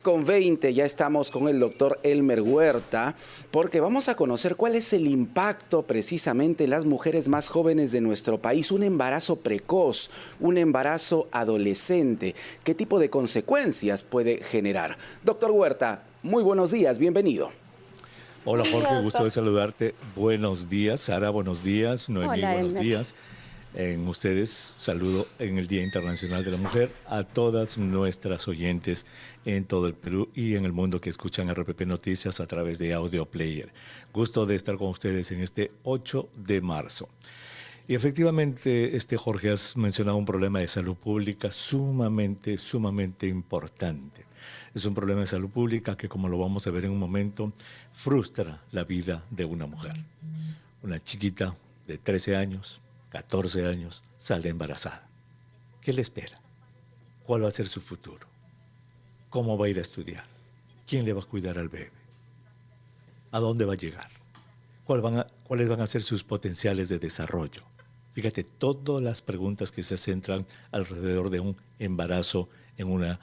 Con 20 ya estamos con el doctor Elmer Huerta porque vamos a conocer cuál es el impacto precisamente en las mujeres más jóvenes de nuestro país. Un embarazo precoz, un embarazo adolescente. ¿Qué tipo de consecuencias puede generar? Doctor Huerta, muy buenos días, bienvenido. Hola Jorge, gusto de saludarte. Buenos días, Sara, buenos días. Noemí, buenos días. En ustedes saludo en el Día Internacional de la Mujer a todas nuestras oyentes en todo el Perú y en el mundo que escuchan RPP Noticias a través de Audio Player. Gusto de estar con ustedes en este 8 de marzo. Y efectivamente, Jorge, has mencionado un problema de salud pública sumamente importante. Es un problema de salud pública que, como lo vamos a ver en un momento, frustra la vida de una mujer. Una chiquita de 13 años, 14 años, sale embarazada. ¿Qué le espera? ¿Cuál va a ser su futuro? ¿Cómo va a ir a estudiar? ¿Quién le va a cuidar al bebé? ¿A dónde va a llegar? ¿Cuáles van a ser sus potenciales de desarrollo? Fíjate, todas las preguntas que se centran alrededor de un embarazo en una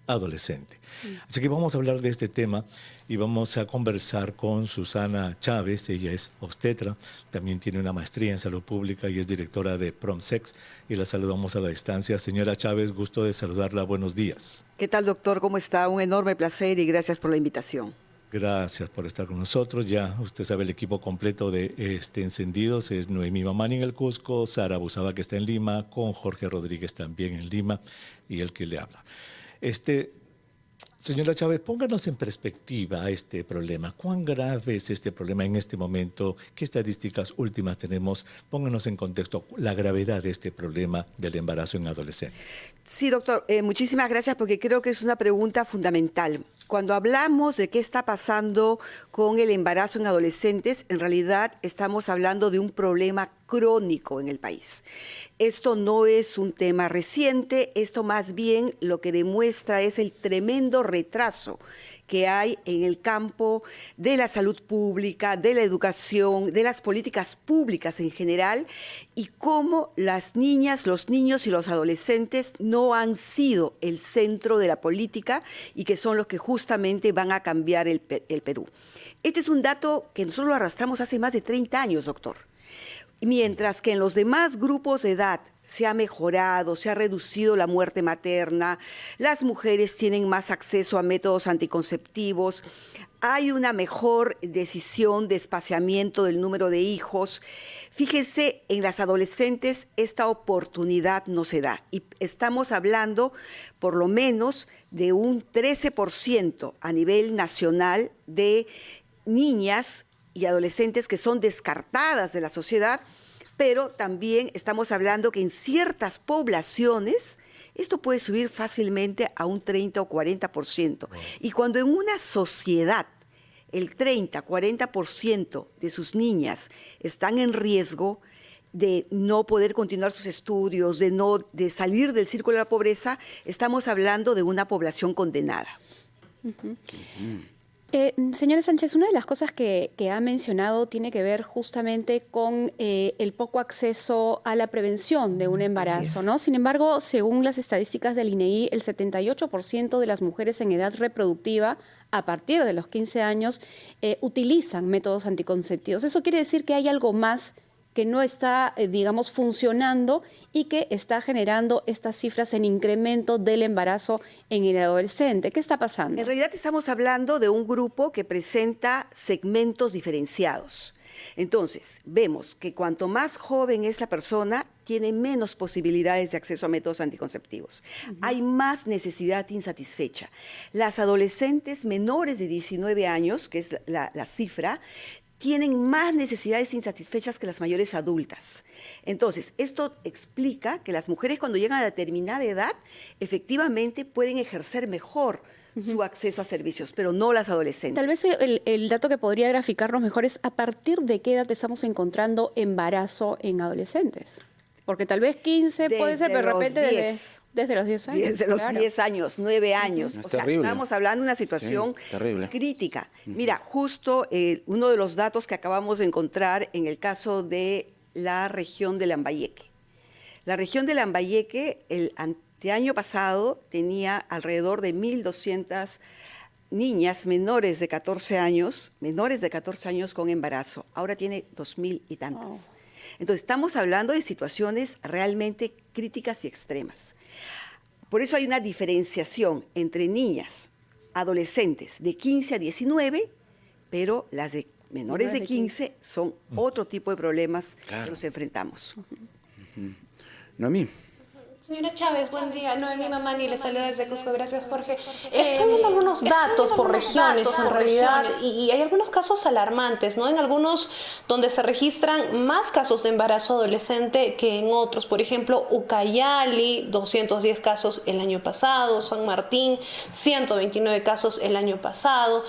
adolescente. Así que vamos a hablar de este tema y vamos a conversar con Susana Chávez. Ella es obstetra, también tiene una maestría en salud pública y es directora de PromSex y la saludamos a la distancia. Señora Chávez, gusto de saludarla. Buenos días. ¿Qué tal, doctor? ¿Cómo está? Un enorme placer y gracias por la invitación. Gracias por estar con nosotros. Ya usted sabe el equipo completo de Encendidos. Es Noemí Mamani en el Cusco, Sara Busaba que está en Lima, con Jorge Rodríguez también en Lima y el que le habla. Señora Chávez, pónganos en perspectiva este problema. ¿Cuán grave es este problema en este momento? ¿Qué estadísticas últimas tenemos? Pónganos en contexto la gravedad de este problema del embarazo en adolescentes. Sí, doctor, muchísimas gracias porque creo que es una pregunta fundamental. Cuando hablamos de qué está pasando con el embarazo en adolescentes, en realidad estamos hablando de un problema crónico en el país. Esto no es un tema reciente, esto más bien lo que demuestra es el tremendo retraso que hay en el campo de la salud pública, de la educación, de las políticas públicas en general, y cómo las niñas, los niños y los adolescentes no han sido el centro de la política y que son los que justamente van a cambiar el Perú. Este es un dato que nosotros lo arrastramos hace más de 30 años, doctor. Mientras que en los demás grupos de edad se ha mejorado, se ha reducido la muerte materna, las mujeres tienen más acceso a métodos anticonceptivos, hay una mejor decisión de espaciamiento del número de hijos. Fíjense, en las adolescentes esta oportunidad no se da y estamos hablando por lo menos de un 13% a nivel nacional de niñas y adolescentes que son descartadas de la sociedad, pero también estamos hablando que en ciertas poblaciones esto puede subir fácilmente a un 30 o 40%. Y cuando en una sociedad el 30, 40% de sus niñas están en riesgo de no poder continuar sus estudios, de salir del círculo de la pobreza, estamos hablando de una población condenada. Señora Sánchez, una de las cosas que ha mencionado tiene que ver justamente con el poco acceso a la prevención de un embarazo, ¿no? Sin embargo, según las estadísticas del INEI, el 78% de las mujeres en edad reproductiva a partir de los 15 años utilizan métodos anticonceptivos. Eso quiere decir que hay algo más que no está, digamos, funcionando y que está generando estas cifras en incremento del embarazo en el adolescente. ¿Qué está pasando? En realidad estamos hablando de un grupo que presenta segmentos diferenciados. Entonces, vemos que cuanto más joven es la persona, tiene menos posibilidades de acceso a métodos anticonceptivos. Hay más necesidad insatisfecha. Las adolescentes menores de 19 años, que es la cifra, tienen más necesidades insatisfechas que las mayores adultas. Entonces, esto explica que las mujeres cuando llegan a determinada edad, efectivamente pueden ejercer mejor su acceso a servicios, pero no las adolescentes. Tal vez el dato que podría graficarnos mejor es a partir de qué edad estamos encontrando embarazo en adolescentes. Porque tal vez 15 puede ser, pero de repente desde los 10 años. Desde los 10 años, 9 años. Es o sea, terrible. Estamos hablando de una situación crítica. Mira, justo uno de los datos que acabamos de encontrar en el caso de la región de Lambayeque. La región de Lambayeque, El año pasado tenía alrededor de 1.200 niñas menores de 14 años con embarazo. Ahora tiene 2.000 y tantas. Entonces, estamos hablando de situaciones realmente críticas y extremas. Por eso hay una diferenciación entre niñas, adolescentes de 15 a 19, pero las de menores de 15 son otro tipo de problemas que nos enfrentamos. Noemí. Señora Chávez, buen día. Noemí Mamani le saluda desde Cusco. Gracias, Jorge. Estoy viendo algunos datos por regiones, en realidad, y hay algunos casos alarmantes, ¿no? En algunos donde se registran más casos de embarazo adolescente que en otros. Por ejemplo, Ucayali, 210 casos el año pasado. San Martín, 129 casos el año pasado.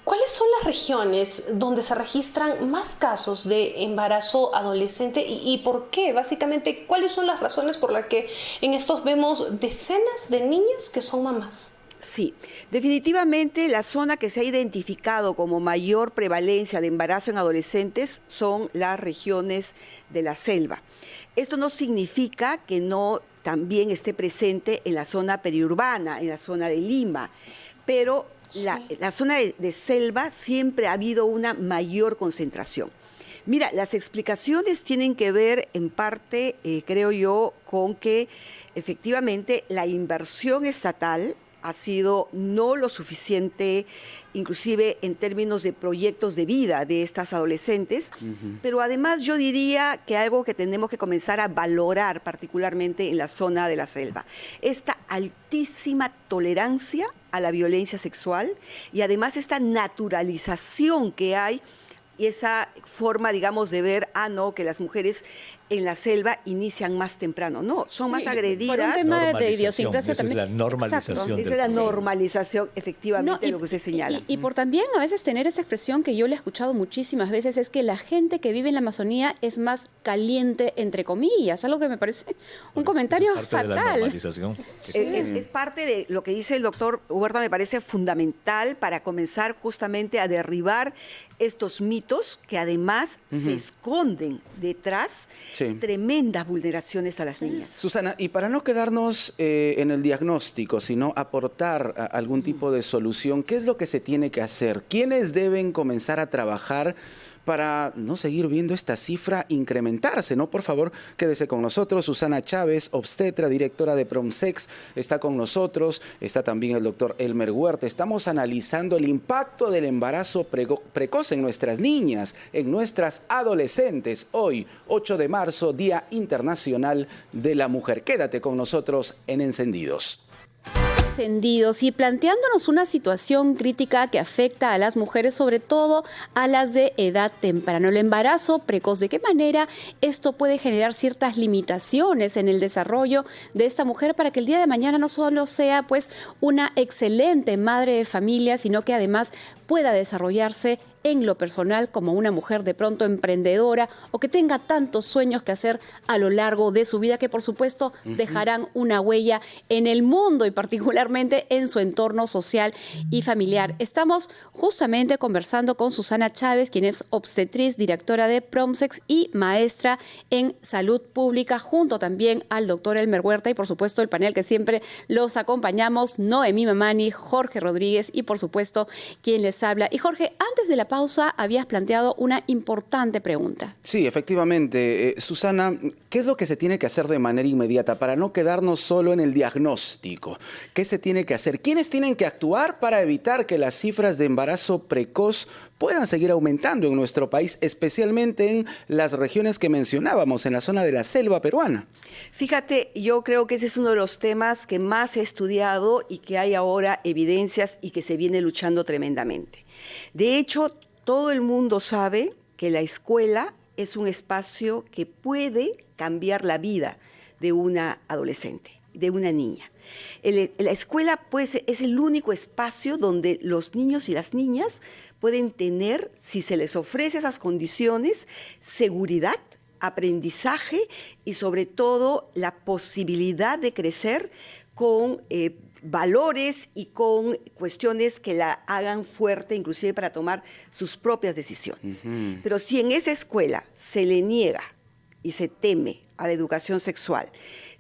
¿Cuáles son las regiones donde se registran más casos de embarazo adolescente y por qué? Básicamente, ¿cuáles son las razones por las que en estos vemos decenas de niñas que son mamás? Sí, definitivamente la zona que se ha identificado como mayor prevalencia de embarazo en adolescentes son las regiones de la selva. Esto no significa que no también esté presente en la zona periurbana, en la zona de Lima, pero la zona de selva siempre ha habido una mayor concentración. Mira, las explicaciones tienen que ver en parte, creo yo, con que efectivamente la inversión estatal ha sido no lo suficiente, inclusive en términos de proyectos de vida de estas adolescentes, pero además yo diría que algo que tenemos que comenzar a valorar particularmente en la zona de la selva, esta altísima tolerancia a la violencia sexual y además esta naturalización que hay y esa forma, digamos, de ver, no, que las mujeres en la selva inician más temprano. No, son más agredidas. Por un tema de idiosincrasia también. Esa es la normalización. Esa es la normalización, efectivamente, lo que usted señala. Y por también a veces tener esa expresión que yo le he escuchado muchísimas veces, es que la gente que vive en la Amazonía es más caliente, entre comillas, algo que me parece un comentario fatal. Es parte de lo que dice el doctor Huerta, me parece fundamental para comenzar justamente a derribar estos mitos que además se esconden detrás tremendas vulneraciones a las niñas. Susana, y para no quedarnos en el diagnóstico, sino aportar algún tipo de solución, ¿qué es lo que se tiene que hacer? ¿Quiénes deben comenzar a trabajar para no seguir viendo esta cifra incrementarse, ¿no? Por favor, quédese con nosotros. Susana Chávez, obstetra, directora de Promsex, está con nosotros. Está también el doctor Elmer Huerta. Estamos analizando el impacto del embarazo precoz en nuestras niñas, en nuestras adolescentes. Hoy, 8 de marzo, Día Internacional de la Mujer. Quédate con nosotros en Encendidos. Y planteándonos una situación crítica que afecta a las mujeres, sobre todo a las de edad temprana. El embarazo precoz, ¿de qué manera esto puede generar ciertas limitaciones en el desarrollo de esta mujer para que el día de mañana no solo sea pues una excelente madre de familia, sino que además pueda desarrollarse en lo personal como una mujer de pronto emprendedora o que tenga tantos sueños que hacer a lo largo de su vida que por supuesto dejarán una huella en el mundo y particularmente en su entorno social y familiar? Estamos justamente conversando con Susana Chávez, quien es obstetriz, directora de Promsex y maestra en salud pública, junto también al doctor Elmer Huerta y por supuesto el panel que siempre los acompañamos, Noemí Mamani, Jorge Rodríguez y por supuesto quien les habla. Y Jorge, antes de la pausa habías planteado una importante pregunta. Sí, efectivamente. Susana, ¿qué es lo que se tiene que hacer de manera inmediata para no quedarnos solo en el diagnóstico? ¿Qué se tiene que hacer? ¿Quiénes tienen que actuar para evitar que las cifras de embarazo precoz puedan seguir aumentando en nuestro país, especialmente en las regiones que mencionábamos, en la zona de la selva peruana? Fíjate, yo creo que ese es uno de los temas que más he estudiado y que hay ahora evidencias y que se viene luchando tremendamente. De hecho, todo el mundo sabe que la escuela es un espacio que puede cambiar la vida de una adolescente, de una niña. La escuela pues, es el único espacio donde los niños y las niñas pueden tener, si se les ofrece esas condiciones, seguridad, aprendizaje y sobre todo la posibilidad de crecer con valores y con cuestiones que la hagan fuerte, inclusive para tomar sus propias decisiones. Pero si en esa escuela se le niega y se teme a la educación sexual,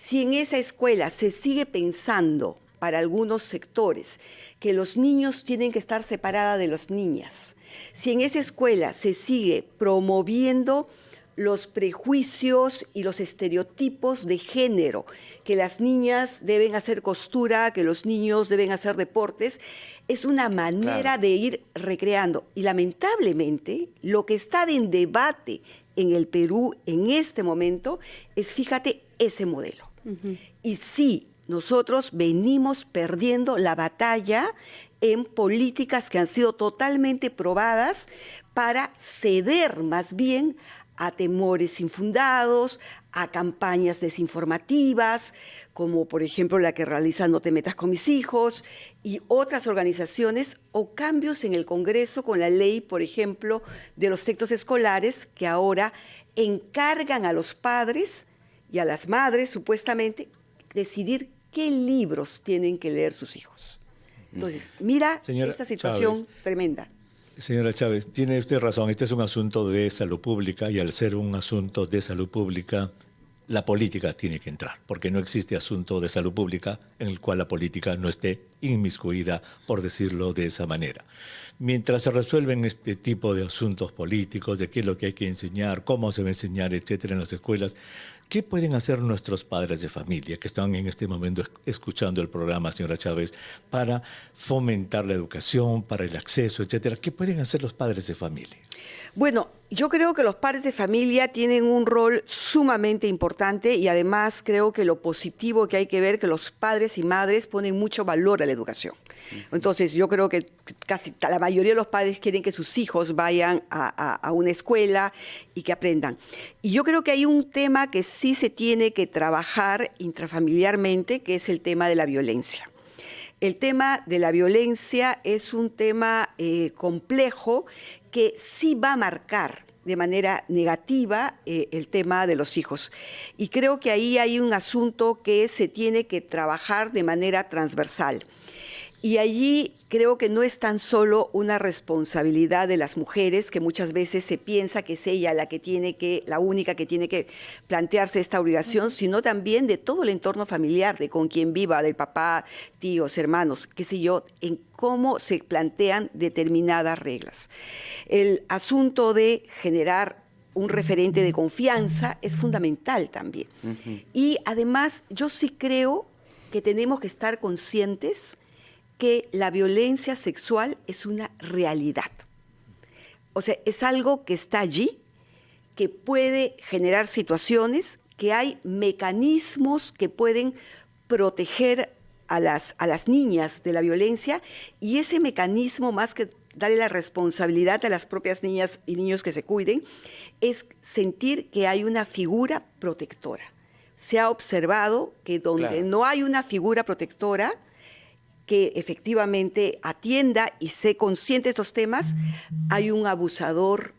Si en esa escuela se sigue pensando, para algunos sectores, que los niños tienen que estar separados de las niñas, si en esa escuela se sigue promoviendo los prejuicios y los estereotipos de género, que las niñas deben hacer costura, que los niños deben hacer deportes, es una manera de ir recreando. Y lamentablemente, lo que está en debate en el Perú en este momento es, fíjate, ese modelo. Y sí, nosotros venimos perdiendo la batalla en políticas que han sido totalmente probadas para ceder más bien a temores infundados, a campañas desinformativas, como por ejemplo la que realiza No te metas con mis hijos, y otras organizaciones, o cambios en el Congreso con la ley, por ejemplo, de los textos escolares, que ahora encargan a los padres y a las madres, supuestamente, decidir qué libros tienen que leer sus hijos. Entonces, mira esta situación tremenda. Señora Chávez, tiene usted razón, este es un asunto de salud pública y al ser un asunto de salud pública, la política tiene que entrar, porque no existe asunto de salud pública en el cual la política no esté inmiscuida, por decirlo de esa manera. Mientras se resuelven este tipo de asuntos políticos, de qué es lo que hay que enseñar, cómo se va a enseñar, etcétera, en las escuelas, ¿qué pueden hacer nuestros padres de familia que están en este momento escuchando el programa, señora Chávez, para fomentar la educación, para el acceso, etcétera? ¿Qué pueden hacer los padres de familia? Bueno, yo creo que los padres de familia tienen un rol sumamente importante y además creo que lo positivo que hay que ver que los padres y madres ponen mucho valor a la educación. Entonces yo creo que casi la mayoría de los padres quieren que sus hijos vayan a una escuela y que aprendan. Y yo creo que hay un tema que sí se tiene que trabajar intrafamiliarmente, que es el tema de la violencia. El tema de la violencia es un tema complejo que sí va a marcar de manera negativa el tema de los hijos. Y creo que ahí hay un asunto que se tiene que trabajar de manera transversal. Y allí creo que no es tan solo una responsabilidad de las mujeres, que muchas veces se piensa que es ella la única que tiene que plantearse esta obligación, sino también de todo el entorno familiar, de con quien viva, del papá, tíos, hermanos, qué sé yo, en cómo se plantean determinadas reglas. El asunto de generar un referente de confianza es fundamental también. Y además, yo sí creo que tenemos que estar conscientes que la violencia sexual es una realidad. O sea, es algo que está allí, que puede generar situaciones, que hay mecanismos que pueden proteger a las niñas de la violencia, y ese mecanismo, más que darle la responsabilidad a las propias niñas y niños que se cuiden, es sentir que hay una figura protectora. Se ha observado que donde no hay una figura protectora que efectivamente atienda y esté consciente de estos temas, hay un abusador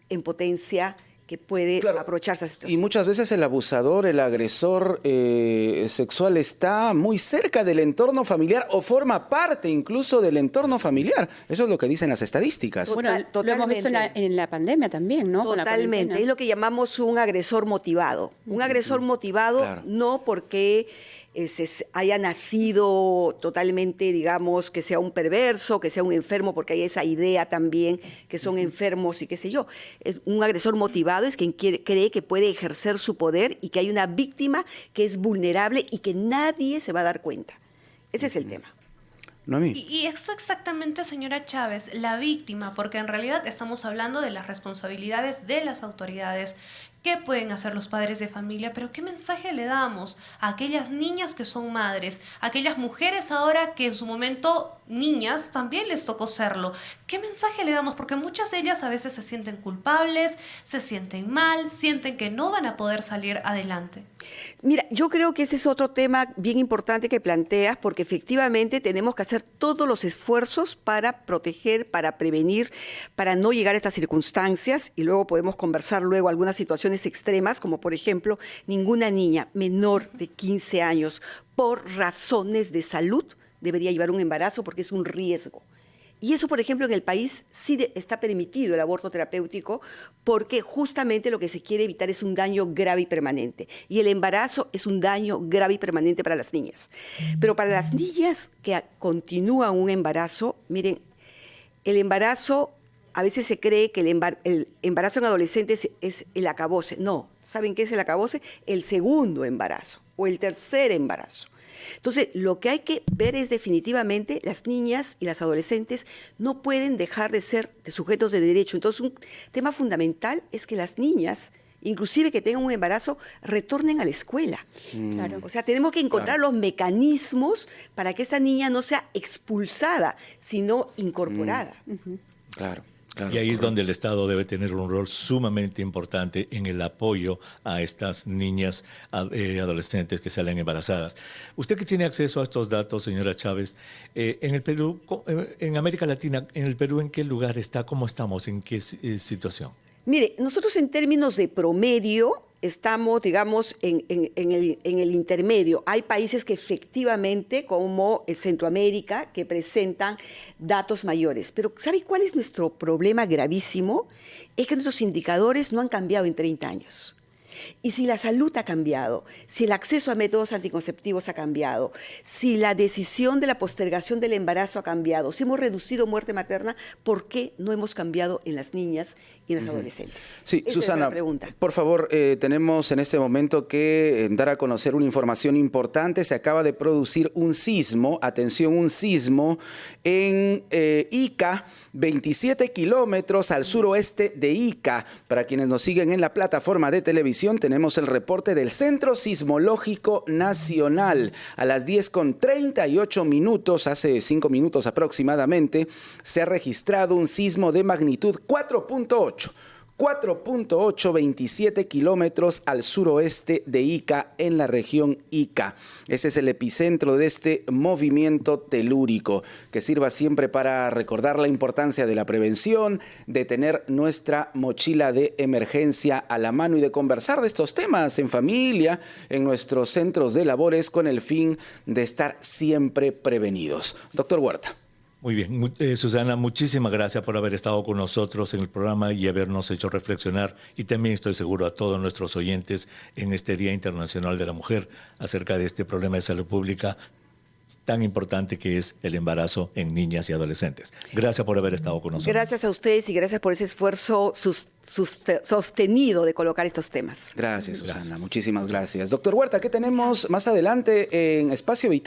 en potencia que puede aprovecharse de esta situación. Y muchas veces el abusador, el agresor sexual está muy cerca del entorno familiar o forma parte incluso del entorno familiar. Eso es lo que dicen las estadísticas. Bueno, lo hemos visto en la pandemia también, ¿no? Totalmente. Es lo que llamamos un agresor motivado. Un agresor motivado no porque haya nacido totalmente, digamos, que sea un perverso, que sea un enfermo, porque hay esa idea también que son enfermos y qué sé yo. Es un agresor motivado es quien cree que puede ejercer su poder y que hay una víctima que es vulnerable y que nadie se va a dar cuenta. Ese es el tema. Y esto exactamente, señora Chávez, la víctima, porque en realidad estamos hablando de las responsabilidades de las autoridades. ¿Qué pueden hacer los padres de familia? Pero ¿qué mensaje le damos a aquellas niñas que son madres, a aquellas mujeres ahora que en su momento niñas también les tocó serlo? ¿Qué mensaje le damos? Porque muchas de ellas a veces se sienten culpables, se sienten mal, sienten que no van a poder salir adelante. Mira, yo creo que ese es otro tema bien importante que planteas, porque efectivamente tenemos que hacer todos los esfuerzos para proteger, para prevenir, para no llegar a estas circunstancias, y luego podemos conversar luego algunas situaciones extremas, como por ejemplo, ninguna niña menor de 15 años por razones de salud debería llevar un embarazo porque es un riesgo. Y eso, por ejemplo, en el país sí está permitido el aborto terapéutico porque justamente lo que se quiere evitar es un daño grave y permanente. Y el embarazo es un daño grave y permanente para las niñas. Pero para las niñas que continúan un embarazo, miren, el embarazo, a veces se cree que el embarazo en adolescentes es el acabose. No, ¿saben qué es el acabose? El segundo embarazo o el tercer embarazo. Entonces, lo que hay que ver es definitivamente las niñas y las adolescentes no pueden dejar de ser sujetos de derecho. Entonces, un tema fundamental es que las niñas, inclusive que tengan un embarazo, retornen a la escuela. Claro. O sea, tenemos que encontrar los mecanismos para que esa niña no sea expulsada, sino incorporada. Claro. Claro, y ahí es donde el Estado debe tener un rol sumamente importante en el apoyo a estas niñas adolescentes que salen embarazadas. Usted que tiene acceso a estos datos, señora Chávez, en el Perú, en América Latina, en el Perú, ¿en qué lugar está? ¿Cómo estamos? ¿En qué situación? Mire, nosotros en términos de promedio estamos, digamos, en el intermedio. Hay países que efectivamente, como Centroamérica, que presentan datos mayores. Pero ¿sabe cuál es nuestro problema gravísimo? Es que nuestros indicadores no han cambiado en 30 años. Y si la salud ha cambiado, si el acceso a métodos anticonceptivos ha cambiado, si la decisión de la postergación del embarazo ha cambiado, si hemos reducido muerte materna, ¿por qué no hemos cambiado en las niñas y en las adolescentes? Sí, Esa Susana, es la pregunta. por favor, tenemos en este momento que dar a conocer una información importante. Se acaba de producir un sismo, atención, un sismo en Ica, 27 kilómetros al suroeste de Ica. Para quienes nos siguen en la plataforma de televisión, tenemos el reporte del Centro Sismológico Nacional. A las 10:38 minutos, hace 5 minutos aproximadamente, se ha registrado un sismo de magnitud 4.8. 4.8, 27 kilómetros al suroeste de Ica, en la región Ica. Ese es el epicentro de este movimiento telúrico, que sirva siempre para recordar la importancia de la prevención, de tener nuestra mochila de emergencia a la mano y de conversar de estos temas en familia, en nuestros centros de labores, con el fin de estar siempre prevenidos. Doctor Huerta. Muy bien, Susana, muchísimas gracias por haber estado con nosotros en el programa y habernos hecho reflexionar, y también estoy seguro a todos nuestros oyentes en este Día Internacional de la Mujer acerca de este problema de salud pública tan importante que es el embarazo en niñas y adolescentes. Gracias por haber estado con nosotros. Gracias a ustedes y gracias por ese esfuerzo sostenido de colocar estos temas. Gracias, Susana. Muchísimas gracias. Doctor Huerta, ¿qué tenemos más adelante en Espacio Vital?